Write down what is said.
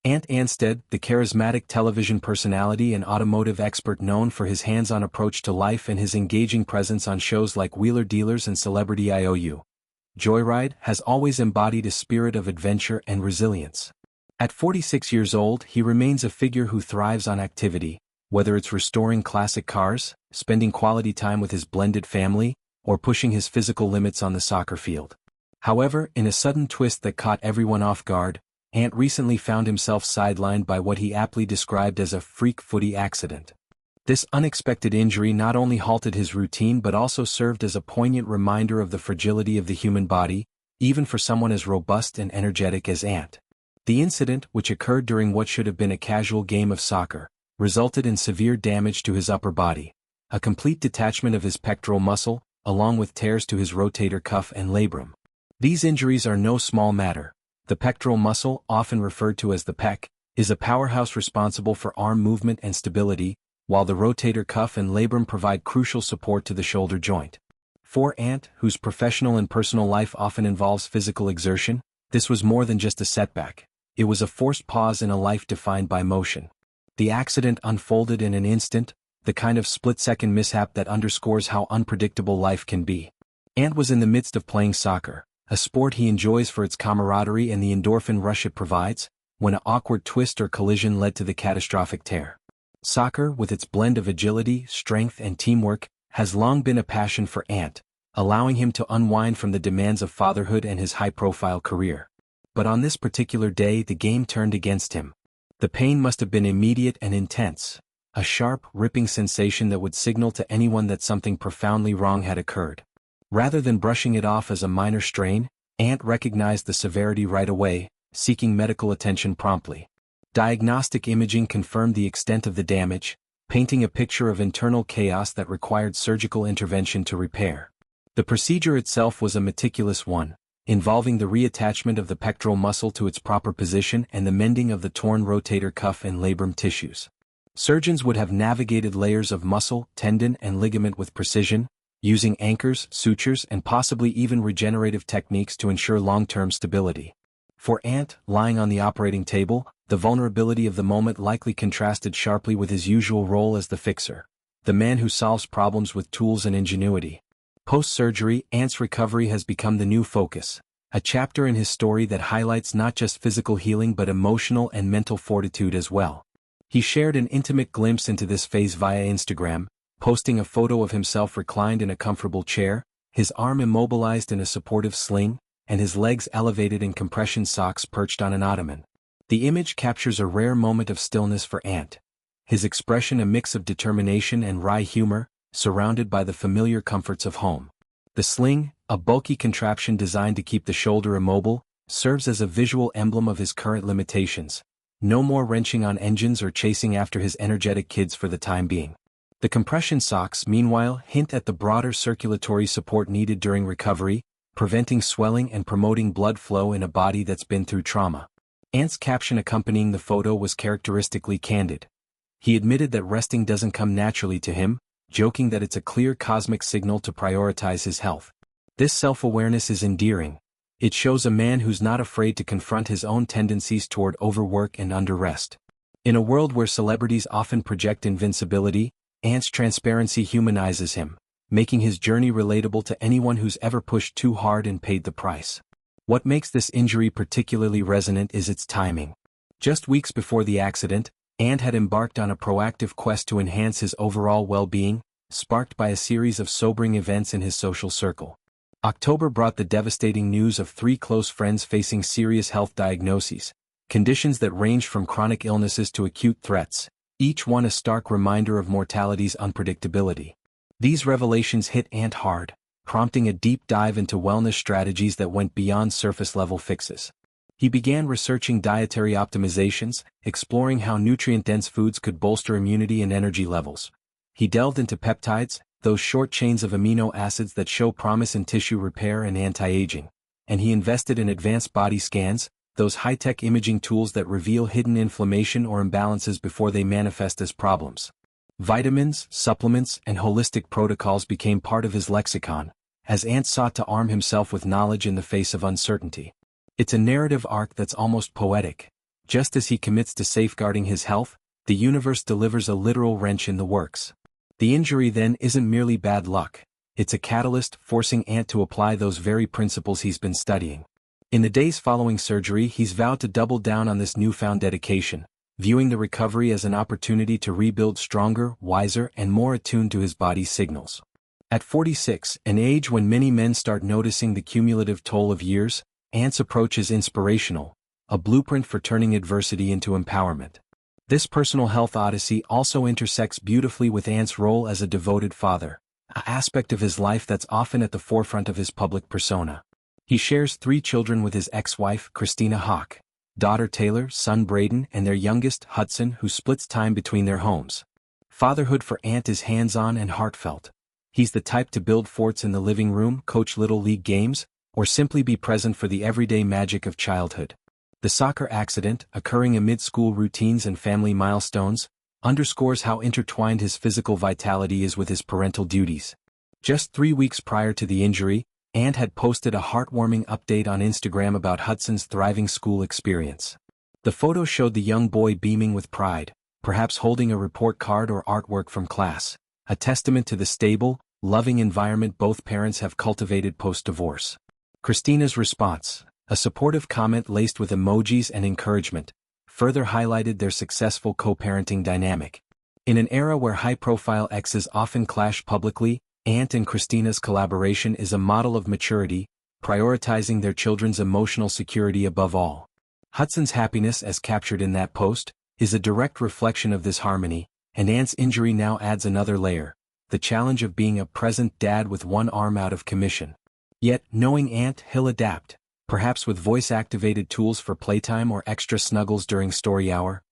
Anstead, the charismatic television personality and automotive expert known for his hands-on approach to life and his engaging presence on shows like Wheeler Dealers and Celebrity IOU. Joyride has always embodied a spirit of adventure and resilience. At 46 years old, he remains a figure who thrives on activity, whether it's restoring classic cars, spending quality time with his blended family, or pushing his physical limits on the soccer field. However, in a sudden twist that caught everyone off guard, Ant recently found himself sidelined by what he aptly described as a freak footy accident. This unexpected injury not only halted his routine but also served as a poignant reminder of the fragility of the human body, even for someone as robust and energetic as Ant. The incident, which occurred during what should have been a casual game of soccer, resulted in severe damage to his upper body, a complete detachment of his pectoral muscle, along with tears to his rotator cuff and labrum. These injuries are no small matter. The pectoral muscle, often referred to as the pec, is a powerhouse responsible for arm movement and stability, while the rotator cuff and labrum provide crucial support to the shoulder joint. For Ant, whose professional and personal life often involves physical exertion, this was more than just a setback. It was a forced pause in a life defined by motion. The accident unfolded in an instant, the kind of split-second mishap that underscores how unpredictable life can be. Ant was in the midst of playing soccer, a sport he enjoys for its camaraderie and the endorphin rush it provides, when an awkward twist or collision led to the catastrophic tear. Soccer, with its blend of agility, strength and teamwork, has long been a passion for Ant, allowing him to unwind from the demands of fatherhood and his high-profile career. But on this particular day the game turned against him. The pain must have been immediate and intense, a sharp, ripping sensation that would signal to anyone that something profoundly wrong had occurred. Rather than brushing it off as a minor strain, Ant recognized the severity right away, seeking medical attention promptly. Diagnostic imaging confirmed the extent of the damage, painting a picture of internal chaos that required surgical intervention to repair. The procedure itself was a meticulous one, involving the reattachment of the pectoral muscle to its proper position and the mending of the torn rotator cuff and labrum tissues. Surgeons would have navigated layers of muscle, tendon, and ligament with precision, using anchors, sutures, and possibly even regenerative techniques to ensure long-term stability. For Ant, lying on the operating table, the vulnerability of the moment likely contrasted sharply with his usual role as the fixer, the man who solves problems with tools and ingenuity. Post-surgery, Ant's recovery has become the new focus, a chapter in his story that highlights not just physical healing but emotional and mental fortitude as well. He shared an intimate glimpse into this phase via Instagram, posting a photo of himself reclined in a comfortable chair, his arm immobilized in a supportive sling, and his legs elevated in compression socks perched on an ottoman. The image captures a rare moment of stillness for Ant, his expression a mix of determination and wry humor, surrounded by the familiar comforts of home. The sling, a bulky contraption designed to keep the shoulder immobile, serves as a visual emblem of his current limitations. No more wrenching on engines or chasing after his energetic kids for the time being. The compression socks, meanwhile, hint at the broader circulatory support needed during recovery, preventing swelling and promoting blood flow in a body that's been through trauma. Ant's caption accompanying the photo was characteristically candid. He admitted that resting doesn't come naturally to him, joking that it's a clear cosmic signal to prioritize his health. This self-awareness is endearing. It shows a man who's not afraid to confront his own tendencies toward overwork and underrest. In a world where celebrities often project invincibility, Ant's transparency humanizes him, making his journey relatable to anyone who's ever pushed too hard and paid the price. What makes this injury particularly resonant is its timing. Just weeks before the accident, Ant had embarked on a proactive quest to enhance his overall well-being, sparked by a series of sobering events in his social circle. October brought the devastating news of 3 close friends facing serious health diagnoses, conditions that ranged from chronic illnesses to acute threats, each one a stark reminder of mortality's unpredictability. These revelations hit Ant hard, prompting a deep dive into wellness strategies that went beyond surface-level fixes. He began researching dietary optimizations, exploring how nutrient-dense foods could bolster immunity and energy levels. He delved into peptides, those short chains of amino acids that show promise in tissue repair and anti-aging. And he invested in advanced body scans, those high-tech imaging tools that reveal hidden inflammation or imbalances before they manifest as problems. Vitamins, supplements, and holistic protocols became part of his lexicon, as Ant sought to arm himself with knowledge in the face of uncertainty. It's a narrative arc that's almost poetic, Just as he commits to safeguarding his health, the universe delivers a literal wrench in the works. The injury then isn't merely bad luck, it's a catalyst forcing Ant to apply those very principles he's been studying. In the days following surgery, he's vowed to double down on this newfound dedication, viewing the recovery as an opportunity to rebuild stronger, wiser, and more attuned to his body's signals. At 46, an age when many men start noticing the cumulative toll of years, Ant's approach is inspirational, a blueprint for turning adversity into empowerment. This personal health odyssey also intersects beautifully with Ant's role as a devoted father, an aspect of his life that's often at the forefront of his public persona. He shares 3 children with his ex-wife, Christina Hawk, daughter Taylor, son Braden, and their youngest, Hudson, who splits time between their homes. Fatherhood for Ant is hands-on and heartfelt. He's the type to build forts in the living room, coach little league games, or simply be present for the everyday magic of childhood. The soccer accident, occurring amid school routines and family milestones, underscores how intertwined his physical vitality is with his parental duties. Just 3 weeks prior to the injury, Ant had posted a heartwarming update on Instagram about Hudson's thriving school experience. The photo showed the young boy beaming with pride, perhaps holding a report card or artwork from class, a testament to the stable, loving environment both parents have cultivated post-divorce. Christina's response, a supportive comment laced with emojis and encouragement, further highlighted their successful co-parenting dynamic. In an era where high-profile exes often clash publicly, Ant and Christina's collaboration is a model of maturity, prioritizing their children's emotional security above all. Hudson's happiness, as captured in that post, is a direct reflection of this harmony, and Ant's injury now adds another layer, the challenge of being a present dad with one arm out of commission. Yet, knowing Ant, he'll adapt, perhaps with voice-activated tools for playtime or extra snuggles during story hour.